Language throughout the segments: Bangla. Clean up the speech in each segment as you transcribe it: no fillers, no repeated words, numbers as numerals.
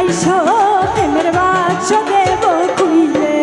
আইসো প্রেমের বাক্স দেব খুইলে।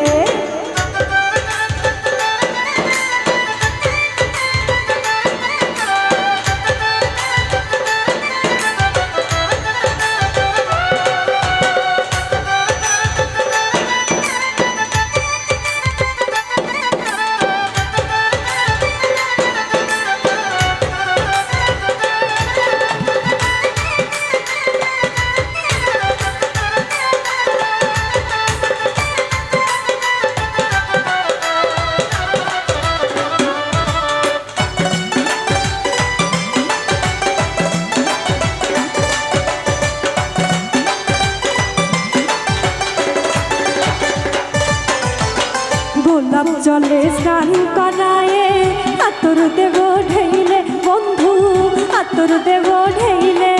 গোলাপ জলে স্নান করায়ে আতর দেব ঢেইলে বন্ধু আতর দেব ঢেইলে।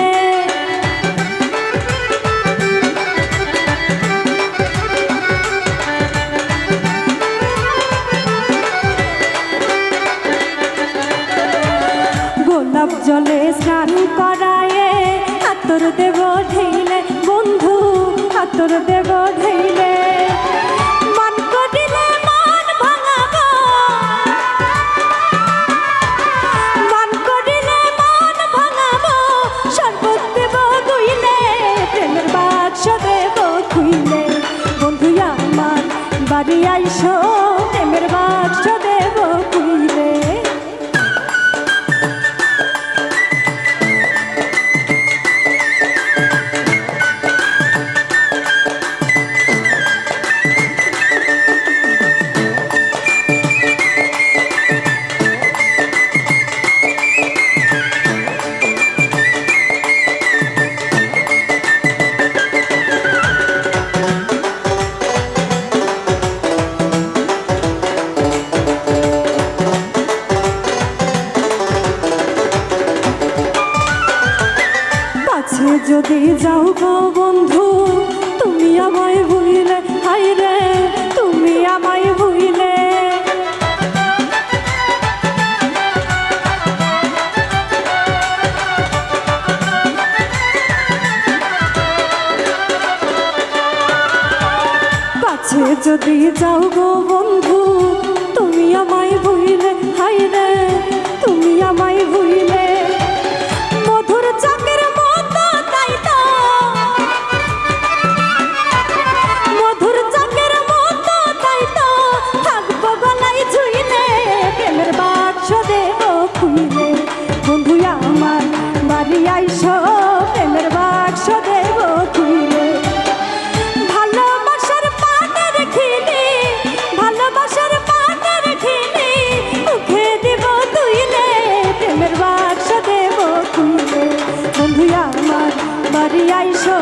গোলাপ জলে স্নান করায়ে আতর দেব ঢেইলে বন্ধু আতর দেব ঢেইলে। বাড়ি আইসো প্রেমের বাক্স দেব খুইলে। যদি যাও গো বন্ধু তুমি আমায় ভুলিলে, হায় রে তুমি আমায় ভুলিলে। পাছে যদি যাও গো বন্ধু তুমি আমায় ভুলিলে, হায় রে তুমি আমায় ভুলিলে। মধুর চাকের আইসো প্রেমের বাক্স দেব খুইলে। ভালোবাসার পানের খিলি ভালোবাসার পানের খিলি মুখে দিব তুইলে প্রেমের বাক্স দেব খুইলে। বন্ধু আমার বাড়ি আইসো